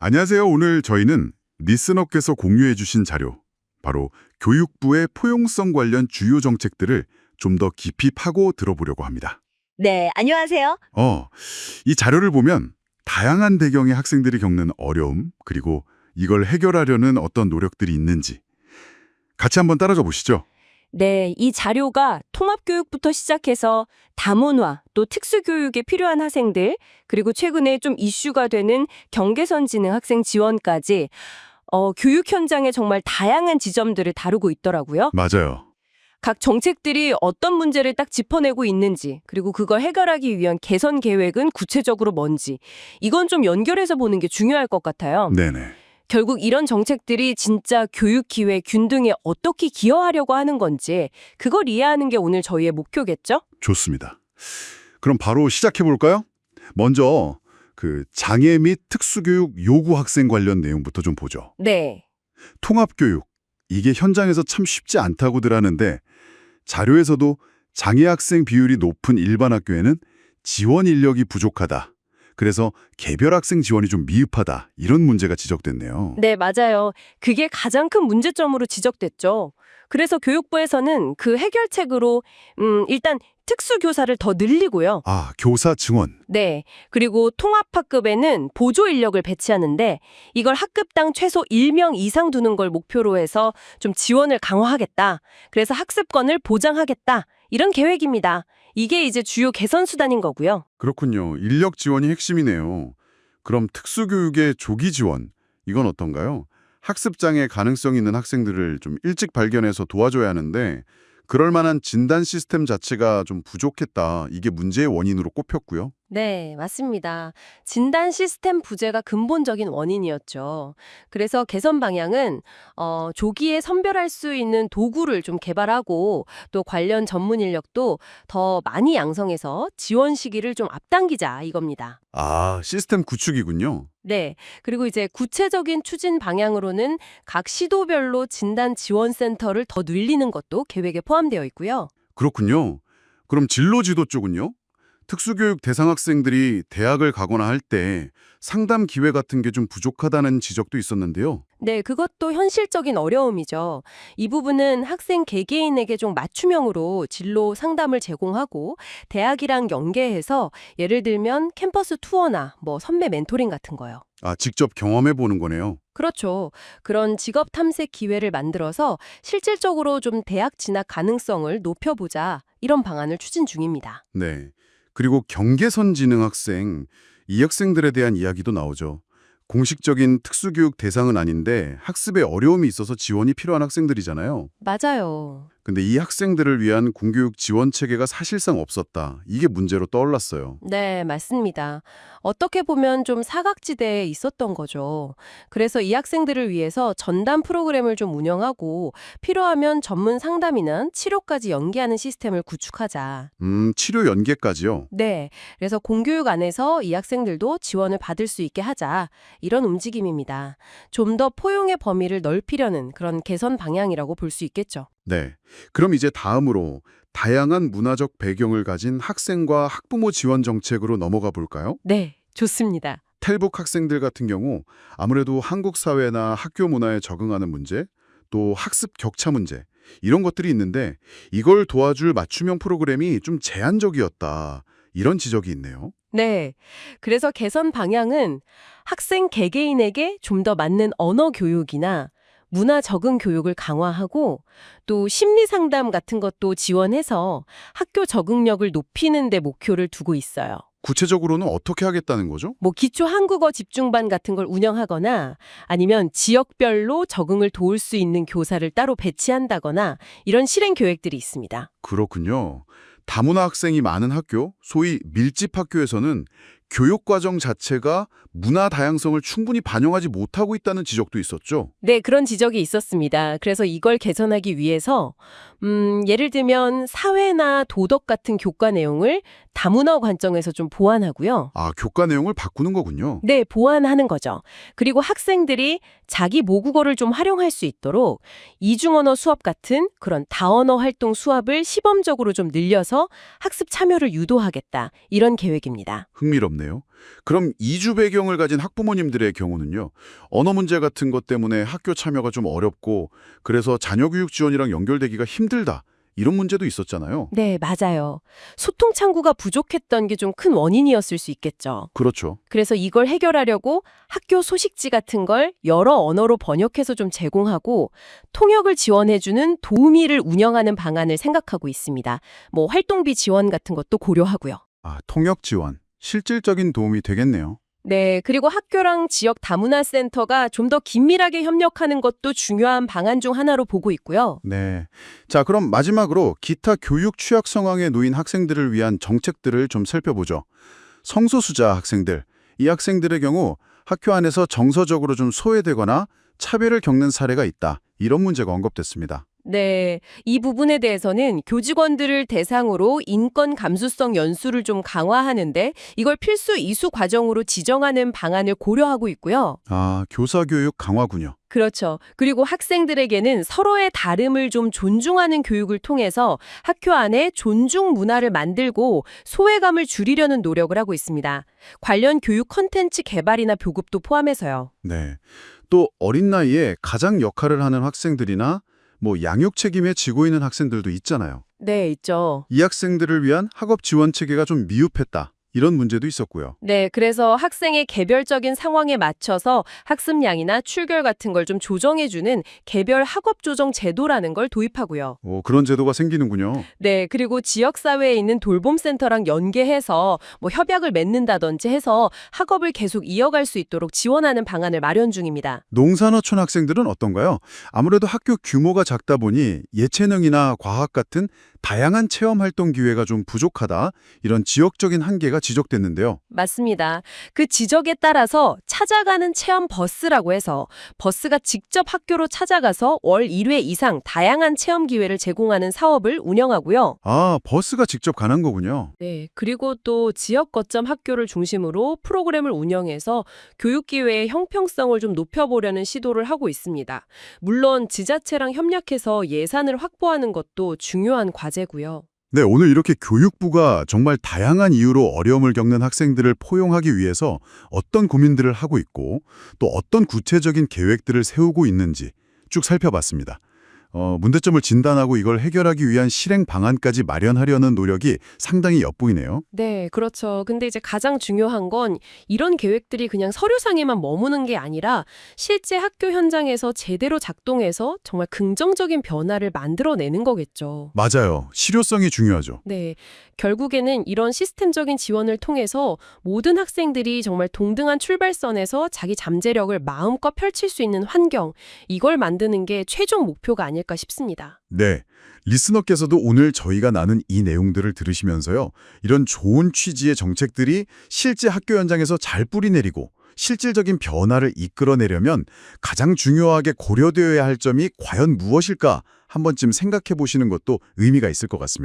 안녕하세요. 오늘 저희는 리슨업께서 공유해 주신 자료, 바로 교육부의 포용성 관련 주요 정책들을 좀 더 깊이 파고 들어보려고 합니다. 네, 안녕하세요. 이 자료를 보면 다양한 배경의 학생들이 겪는 어려움, 그리고 이걸 해결하려는 어떤 노력들이 있는지 같이 한번 따라가 보시죠. 네, 이 자료가 통합교육부터 시작해서 다문화, 또 특수교육에 필요한 학생들, 그리고 최근에 좀 이슈가 되는 경계선 지능 학생 지원까지 교육 현장의 정말 다양한 지점들을 다루고 있더라고요. 맞아요. 각 정책들이 어떤 문제를 딱 짚어내고 있는지, 그리고 그걸 해결하기 위한 개선 계획은 구체적으로 뭔지, 이건 좀 연결해서 보는 게 중요할 것 같아요. 네네. 결국 이런 정책들이 진짜 교육 기회 균등에 어떻게 기여하려고 하는 건지 그걸 이해하는 게 오늘 저희의 목표겠죠? 좋습니다. 그럼 바로 시작해 볼까요? 먼저 장애 및 특수교육 요구 학생 관련 내용부터 좀 보죠. 네. 통합교육, 이게 현장에서 참 쉽지 않다고들 하는데 자료에서도 장애 학생 비율이 높은 일반 학교에는 지원 인력이 부족하다. 그래서 개별 학생 지원이 좀 미흡하다. 이런 문제가 지적됐네요. 네, 맞아요. 그게 가장 큰 문제점으로 지적됐죠. 그래서 교육부에서는 그 해결책으로 일단 특수교사를 더 늘리고요. 아, 교사 증원. 네. 그리고 통합학급에는 보조 인력을 배치하는데 이걸 학급당 최소 1명 이상 두는 걸 목표로 해서 좀 지원을 강화하겠다. 그래서 학습권을 보장하겠다. 이런 계획입니다. 이게 이제 주요 개선 수단인 거고요. 그렇군요. 인력 지원이 핵심이네요. 그럼 특수교육의 조기 지원, 이건 어떤가요? 학습장애 가능성 있는 학생들을 좀 일찍 발견해서 도와줘야 하는데 그럴 만한 진단 시스템 자체가 좀 부족했다. 이게 문제의 원인으로 꼽혔고요. 네, 맞습니다. 진단 시스템 부재가 근본적인 원인이었죠. 그래서 개선 방향은 조기에 선별할 수 있는 도구를 좀 개발하고 또 관련 전문 인력도 더 많이 양성해서 지원 시기를 좀 앞당기자 이겁니다. 아, 시스템 구축이군요. 네, 그리고 이제 구체적인 추진 방향으로는 각 시도별로 진단 지원 센터를 더 늘리는 것도 계획에 포함되어 있고요. 그렇군요. 그럼 진로 지도 쪽은요? 특수교육 대상 학생들이 대학을 가거나 할 때 상담 기회 같은 게 좀 부족하다는 지적도 있었는데요. 네, 그것도 현실적인 어려움이죠. 이 부분은 학생 개개인에게 좀 맞춤형으로 진로 상담을 제공하고 대학이랑 연계해서 예를 들면 캠퍼스 투어나 뭐 선배 멘토링 같은 거요. 아, 직접 경험해 보는 거네요. 그렇죠. 그런 직업 탐색 기회를 만들어서 실질적으로 좀 대학 진학 가능성을 높여보자 이런 방안을 추진 중입니다. 네. 그리고 경계선 지능 학생, 이 학생들에 대한 이야기도 나오죠. 공식적인 특수교육 대상은 아닌데 학습에 어려움이 있어서 지원이 필요한 학생들이잖아요. 맞아요. 근데 이 학생들을 위한 공교육 지원 체계가 사실상 없었다. 이게 문제로 떠올랐어요. 네, 맞습니다. 어떻게 보면 좀 사각지대에 있었던 거죠. 그래서 이 학생들을 위해서 전담 프로그램을 좀 운영하고 필요하면 전문 상담이나 치료까지 연계하는 시스템을 구축하자. 치료 연계까지요. 네, 그래서 공교육 안에서 이 학생들도 지원을 받을 수 있게 하자. 이런 움직임입니다. 좀 더 포용의 범위를 넓히려는 그런 개선 방향이라고 볼 수 있겠죠. 네. 그럼 이제 다음으로 다양한 문화적 배경을 가진 학생과 학부모 지원 정책으로 넘어가 볼까요? 네, 좋습니다. 탈북 학생들 같은 경우 아무래도 한국 사회나 학교 문화에 적응하는 문제, 또 학습 격차 문제, 이런 것들이 있는데 이걸 도와줄 맞춤형 프로그램이 좀 제한적이었다. 이런 지적이 있네요. 네. 그래서 개선 방향은 학생 개개인에게 좀 더 맞는 언어 교육이나 문화 적응 교육을 강화하고 또 심리 상담 같은 것도 지원해서 학교 적응력을 높이는 데 목표를 두고 있어요. 구체적으로는 어떻게 하겠다는 거죠? 뭐 기초 한국어 집중반 같은 걸 운영하거나 아니면 지역별로 적응을 도울 수 있는 교사를 따로 배치한다거나 이런 실행 계획들이 있습니다. 그렇군요. 다문화 학생이 많은 학교, 소위 밀집 학교에서는 교육과정 자체가 문화 다양성을 충분히 반영하지 못하고 있다는 지적도 있었죠. 네, 그런 지적이 있었습니다. 그래서 이걸 개선하기 위해서 예를 들면 사회나 도덕 같은 교과 내용을 다문화 관점에서 좀 보완하고요. 아, 교과 내용을 바꾸는 거군요. 네, 보완하는 거죠. 그리고 학생들이 자기 모국어를 좀 활용할 수 있도록 이중언어 수업 같은 그런 다언어 활동 수업을 시범적으로 좀 늘려서 학습 참여를 유도하겠다. 이런 계획입니다. 흥미롭네요. 없네요. 그럼 이주 배경을 가진 학부모님들의 경우는요. 언어 문제 같은 것 때문에 학교 참여가 좀 어렵고 그래서 자녀 교육 지원이랑 연결되기가 힘들다. 이런 문제도 있었잖아요. 네, 맞아요. 소통 창구가 부족했던 게 좀 큰 원인이었을 수 있겠죠. 그렇죠. 그래서 이걸 해결하려고 학교 소식지 같은 걸 여러 언어로 번역해서 좀 제공하고 통역을 지원해주는 도우미를 운영하는 방안을 생각하고 있습니다. 뭐 활동비 지원 같은 것도 고려하고요. 아, 통역 지원. 실질적인 도움이 되겠네요. 네, 그리고 학교랑 지역 다문화 센터가 좀 더 긴밀하게 협력하는 것도 중요한 방안 중 하나로 보고 있고요. 네. 자, 그럼 마지막으로 기타 교육 취약 상황에 놓인 학생들을 위한 정책들을 좀 살펴보죠. 성소수자 학생들. 이 학생들의 경우 학교 안에서 정서적으로 좀 소외되거나 차별을 겪는 사례가 있다. 이런 문제가 언급됐습니다. 네, 이 부분에 대해서는 교직원들을 대상으로 인권 감수성 연수를 좀 강화하는데 이걸 필수 이수 과정으로 지정하는 방안을 고려하고 있고요. 아, 교사 교육 강화군요. 그렇죠. 그리고 학생들에게는 서로의 다름을 좀 존중하는 교육을 통해서 학교 안에 존중 문화를 만들고 소외감을 줄이려는 노력을 하고 있습니다. 관련 교육 콘텐츠 개발이나 보급도 포함해서요. 네. 또 어린 나이에 가장 역할을 하는 학생들이나 뭐 양육 책임에 지고 있는 학생들도 있잖아요. 네, 있죠. 이 학생들을 위한 학업 지원 체계가 좀 미흡했다. 이런 문제도 있었고요. 네, 그래서 학생의 개별적인 상황에 맞춰서 학습량이나 출결 같은 걸 좀 조정해주는 개별 학업 조정 제도라는 걸 도입하고요. 그런 제도가 생기는군요. 네, 그리고 지역사회에 있는 돌봄센터랑 연계해서 뭐 협약을 맺는다든지 해서 학업을 계속 이어갈 수 있도록 지원하는 방안을 마련 중입니다. 농산어촌 학생들은 어떤가요? 아무래도 학교 규모가 작다 보니 예체능이나 과학 같은 다양한 체험 활동 기회가 좀 부족하다. 이런 지역적인 한계가 지적됐는데요. 맞습니다. 그 지적에 따라서 찾아가는 체험 버스라고 해서 버스가 직접 학교로 찾아가서 월 1회 이상 다양한 체험 기회를 제공하는 사업을 운영하고요. 아, 버스가 직접 가는 거군요. 네, 그리고 또 지역 거점 학교를 중심으로 프로그램을 운영해서 교육 기회의 형평성을 좀 높여보려는 시도를 하고 있습니다. 물론 지자체랑 협력해서 예산을 확보하는 것도 중요한 과제고요. 네, 오늘 이렇게 교육부가 정말 다양한 이유로 어려움을 겪는 학생들을 포용하기 위해서 어떤 고민들을 하고 있고 또 어떤 구체적인 계획들을 세우고 있는지 쭉 살펴봤습니다. 문제점을 진단하고 이걸 해결하기 위한 실행 방안까지 마련하려는 노력이 상당히 엿보이네요. 네, 그렇죠. 근데 이제 가장 중요한 건 이런 계획들이 그냥 서류상에만 머무는 게 아니라 실제 학교 현장에서 제대로 작동해서 정말 긍정적인 변화를 만들어내는 거겠죠. 맞아요. 실효성이 중요하죠. 네, 결국에는 이런 시스템적인 지원을 통해서 모든 학생들이 정말 동등한 출발선에서 자기 잠재력을 마음껏 펼칠 수 있는 환경, 이걸 만드는 게 최종 목표가 아닐까 싶습니다. 네. 리스너께서도 오늘 저희가 나눈 이 내용들을 들으시면서요. 이런 좋은 취지의 정책들이 실제 학교 현장에서 잘 뿌리내리고 실질적인 변화를 이끌어내려면 가장 중요하게 고려되어야 할 점이 과연 무엇일까 한 번쯤 생각해 보시는 것도 의미가 있을 것 같습니다.